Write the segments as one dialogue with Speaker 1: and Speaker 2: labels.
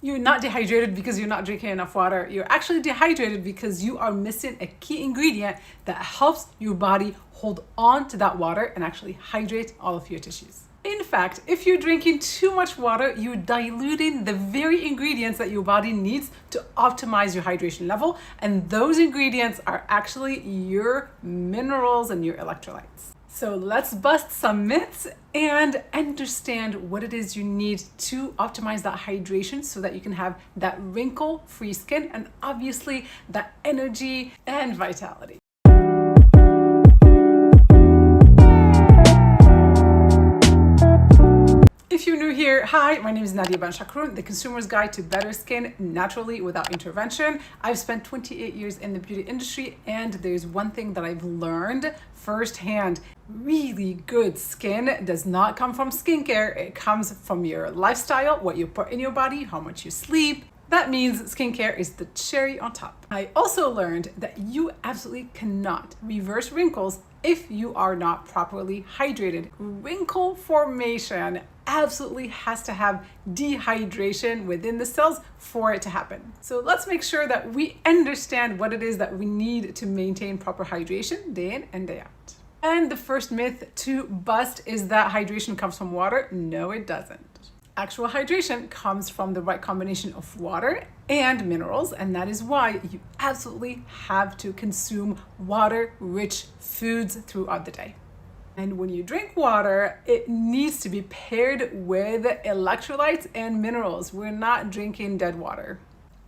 Speaker 1: You're not dehydrated because you're not drinking enough water. You're actually dehydrated because you are missing a key ingredient that helps your body hold on to that water and actually hydrate all of your tissues. In fact, if you're drinking too much water, you're diluting the very ingredients that your body needs to optimize your hydration level. And those ingredients are actually your minerals and your electrolytes. So let's bust some myths and understand what it is you need to optimize that hydration so that you can have that wrinkle-free skin and obviously that energy and vitality. If you're new here, hi, my name is Nadia, the consumer's guide to better skin naturally without intervention. I've spent 28 years in the beauty industry, and there's one thing that I've learned firsthand. Really good skin does not come from skincare. It comes from your lifestyle, what you put in your body, how much you sleep. That means skincare is the cherry on top. I also learned that you absolutely cannot reverse wrinkles if you are not properly hydrated. Wrinkle formation absolutely has to have dehydration within the cells for it to happen. So let's make sure that we understand what it is that we need to maintain proper hydration day in and day out. And the first myth to bust is that hydration comes from water. No, it doesn't. Actual hydration comes from the right combination of water and minerals, and that is why you absolutely have to consume water-rich foods throughout the day. And when you drink water, it needs to be paired with electrolytes and minerals. We're not drinking dead water.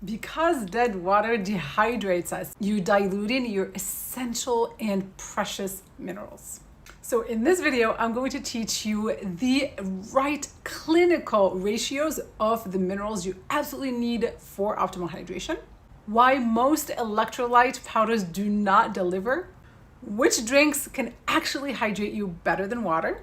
Speaker 1: Because dead water dehydrates us, you're diluting your essential and precious minerals. So in this video, I'm going to teach you the right clinical ratios of the minerals you absolutely need for optimal hydration, why most electrolyte powders do not deliver, which drinks can actually hydrate you better than water,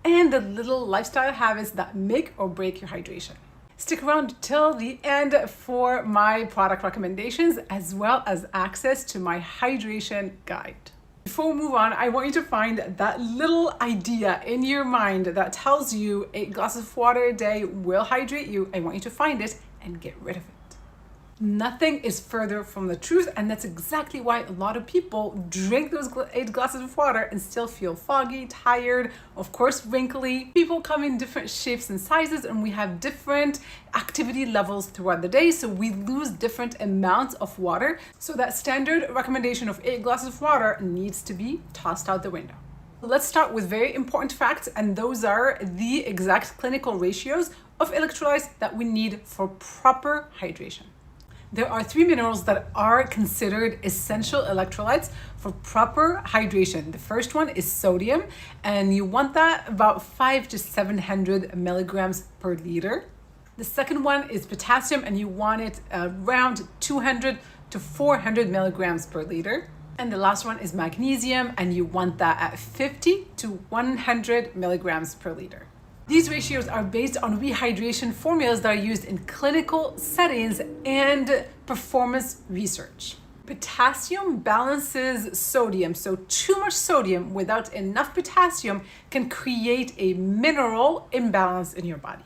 Speaker 1: and the little lifestyle habits that make or break your hydration. Stick around till the end for my product recommendations as well as access to my hydration guide. Before we move on, I want you to find that little idea in your mind that tells you 8 glasses of water a day will hydrate you. I want you to find it and get rid of it. Nothing is further from the truth, and that's exactly why a lot of people drink those 8 glasses of water and still feel foggy, tired, of course wrinkly. People come in different shapes and sizes, and we have different activity levels throughout the day, so we lose different amounts of water. So that standard recommendation of 8 glasses of water needs to be tossed out the window. Let's start with very important facts, and those are the exact clinical ratios of electrolytes that we need for proper hydration. There are 3 minerals that are considered essential electrolytes for proper hydration. The first one is sodium, and you want that about 500 to 700 milligrams per liter. The second one is potassium, and you want it around 200 to 400 milligrams per liter. And the last one is magnesium, and you want that at 50 to 100 milligrams per liter. These ratios are based on rehydration formulas that are used in clinical settings and performance research. Potassium balances sodium, so too much sodium without enough potassium can create a mineral imbalance in your body.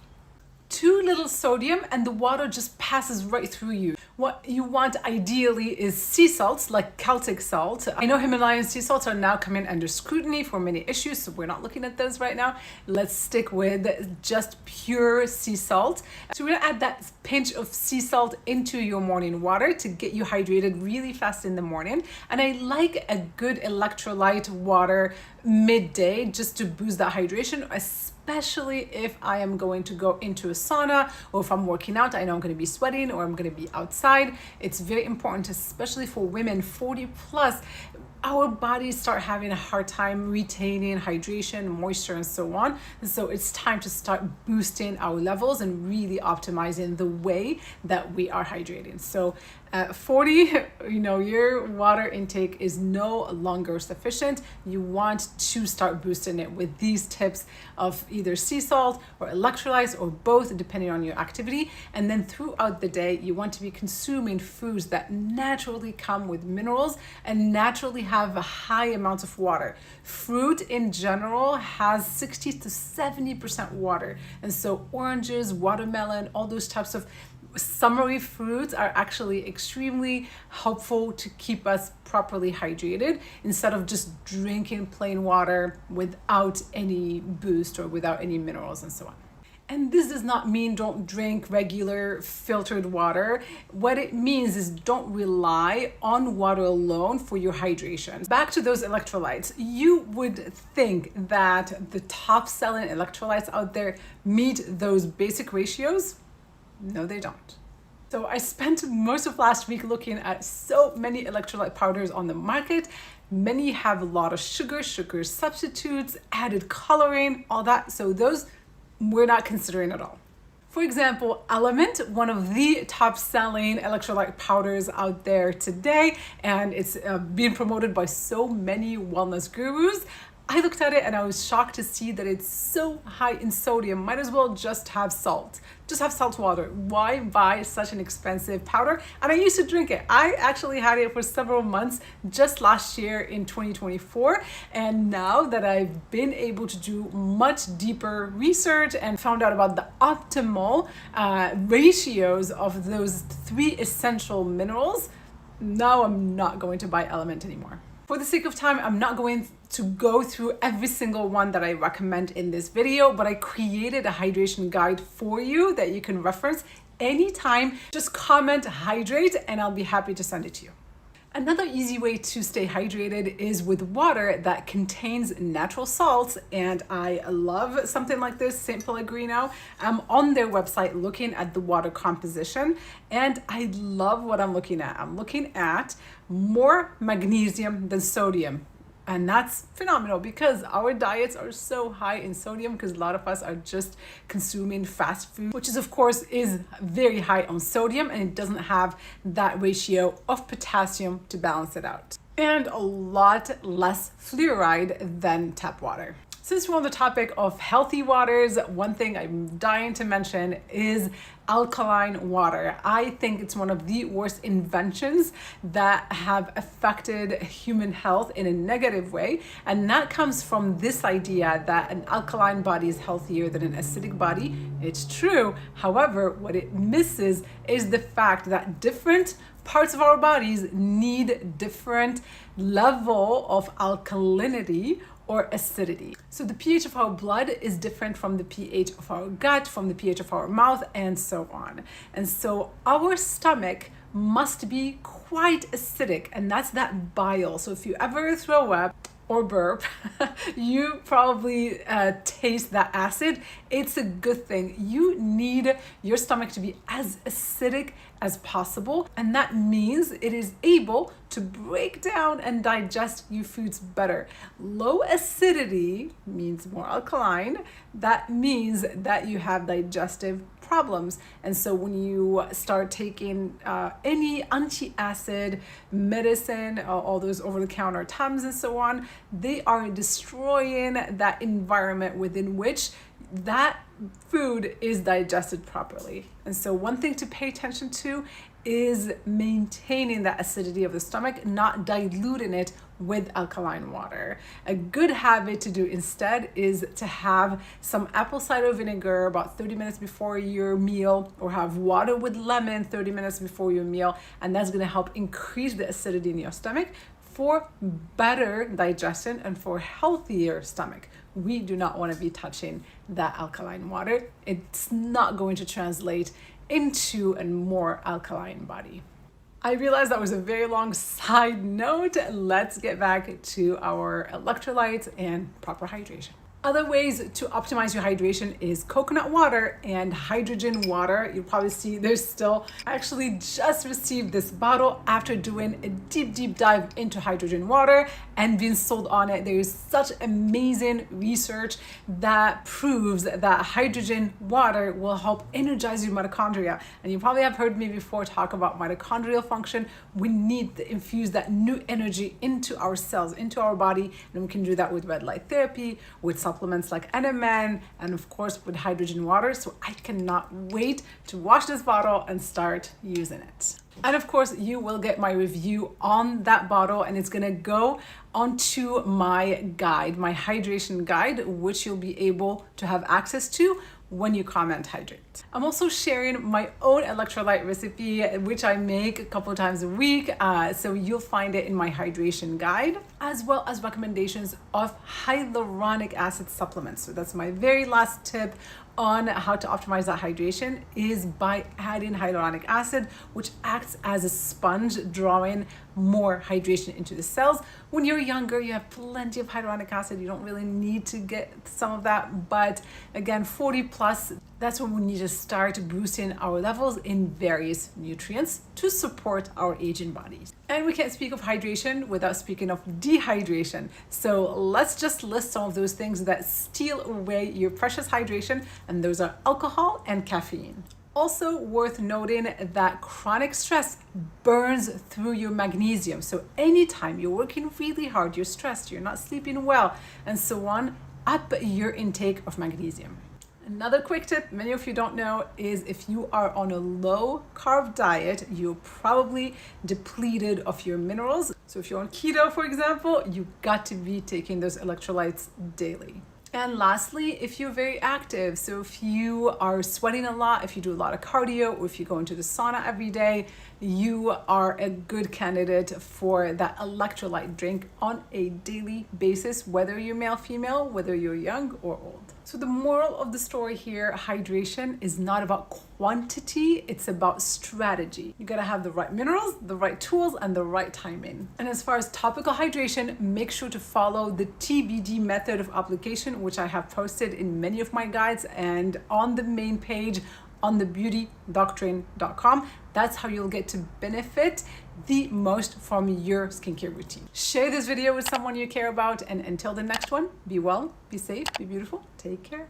Speaker 1: Too little sodium and the water just passes right through you. What you want ideally is sea salts like Celtic salt. I know Himalayan sea salts are now coming under scrutiny for many issues, so we're not looking at those right now. Let's stick with just pure sea salt. So we're gonna add that pinch of sea salt into your morning water to get you hydrated really fast in the morning. And I like a good electrolyte water midday just to boost that hydration, especially if I am going to go into a sauna, or if I'm working out, I know I'm going to be sweating, or I'm going to be outside. It's very important, especially for women 40 plus. Our bodies start having a hard time retaining hydration, moisture, and so on. And so it's time to start boosting our levels and really optimizing the way that we are hydrating. So at 40, your water intake is no longer sufficient. You want to start boosting it with these tips of either sea salt or electrolytes or both, depending on your activity. And then throughout the day, you want to be consuming foods that naturally come with minerals and naturally have a high amounts of water. Fruit in general has 60 to 70% water. And so oranges, watermelon, all those types of summery fruits are actually extremely helpful to keep us properly hydrated instead of just drinking plain water without any boost or without any minerals and so on. And this does not mean don't drink regular filtered water. What it means is don't rely on water alone for your hydration. Back to those electrolytes. You would think that the top selling electrolytes out there meet those basic ratios. No, they don't. So I spent most of last week looking at so many electrolyte powders on the market. Many have a lot of sugar substitutes, added coloring, all that. So those we're not considering at all. For example, Element, one of the top selling electrolyte powders out there today, and it's being promoted by so many wellness gurus. I looked at it and I was shocked to see that it's so high in sodium. Might as well just have salt. Just have salt water. Why buy such an expensive powder? And I used to drink it. I actually had it for several months just last year in 2024. And now that I've been able to do much deeper research and found out about the optimal ratios of those 3 essential minerals, now I'm not going to buy Element anymore. For the sake of time, I'm not going to go through every single one that I recommend in this video, but I created a hydration guide for you that you can reference anytime. Just comment hydrate and I'll be happy to send it to you. Another easy way to stay hydrated is with water that contains natural salts, and I love something like this, St. Pellegrino. I'm on their website looking at the water composition, and I love what I'm looking at. I'm looking at more magnesium than sodium. And that's phenomenal because our diets are so high in sodium because a lot of us are just consuming fast food, which is of course is very high on sodium, and it doesn't have that ratio of potassium to balance it out. And a lot less fluoride than tap water. Since we're on the topic of healthy waters, one thing I'm dying to mention is alkaline water. I think it's one of the worst inventions that have affected human health in a negative way. And that comes from this idea that an alkaline body is healthier than an acidic body. It's true. However, what it misses is the fact that different parts of our bodies need different level of alkalinity or acidity. So the pH of our blood is different from the pH of our gut, from the pH of our mouth, and so on. And so our stomach must be quite acidic, and that's that bile. So if you ever throw up or burp, you probably taste that acid. It's a good thing. You need your stomach to be as acidic as possible, and that means it is able to break down and digest your foods better. Low acidity means more alkaline. That means that you have digestive problems. And so when you start taking any anti-acid medicine, all those over-the-counter Tums and so on, they are destroying that environment within which that food is digested properly. And so one thing to pay attention to is maintaining that acidity of the stomach, not diluting it with alkaline water. A good habit to do instead is to have some apple cider vinegar about 30 minutes before your meal, or have water with lemon 30 minutes before your meal, and that's going to help increase the acidity in your stomach for better digestion and for healthier stomach. We do not want to be touching that alkaline water. It's not going to translate into a more alkaline body. I realized that was a very long side note. Let's get back to our electrolytes and proper hydration. Other ways to optimize your hydration is coconut water and hydrogen water. You'll probably see there's still, I actually just received this bottle after doing a deep dive into hydrogen water and being sold on it. There is such amazing research that proves that hydrogen water will help energize your mitochondria. And you probably have heard me before talk about mitochondrial function. We need to infuse that new energy into our cells, into our body, and we can do that with red light therapy, with supplements like NMN, and of course with hydrogen water. So I cannot wait to wash this bottle and start using it. And of course you will get my review on that bottle, and it's gonna go onto my guide, my hydration guide, which you'll be able to have access to when you comment hydrate. I'm also sharing my own electrolyte recipe, which I make a couple of times a week. So you'll find it in my hydration guide, as well as recommendations of hyaluronic acid supplements. So that's my very last tip on how to optimize that hydration, is by adding hyaluronic acid, which acts as a sponge, drawing more hydration into the cells. When you're younger, you have plenty of hyaluronic acid. You don't really need to get some of that. But again, 40 plus, that's when we need to start boosting our levels in various nutrients to support our aging bodies. And we can't speak of hydration without speaking of dehydration. So let's just list some of those things that steal away your precious hydration, and those are alcohol and caffeine. Also worth noting that chronic stress burns through your magnesium. So anytime you're working really hard, you're stressed, you're not sleeping well, and so on, up your intake of magnesium. Another quick tip many of you don't know is if you are on a low carb diet, you're probably depleted of your minerals. So if you're on keto, for example, you got to be taking those electrolytes daily. And lastly, if you're very active, so if you are sweating a lot, if you do a lot of cardio, or if you go into the sauna every day, you are a good candidate for that electrolyte drink on a daily basis, whether you're male, female, whether you're young or old. So the moral of the story here, hydration is not about quantity, it's about strategy. You gotta have the right minerals, the right tools, and the right timing. And as far as topical hydration, make sure to follow the TBD method of application, which I have posted in many of my guides and on the main page on the beautydoctrine.com. That's how you'll get to benefit the most from your skincare routine. Share this video with someone you care about, and until the next one, be well, be safe, be beautiful, take care.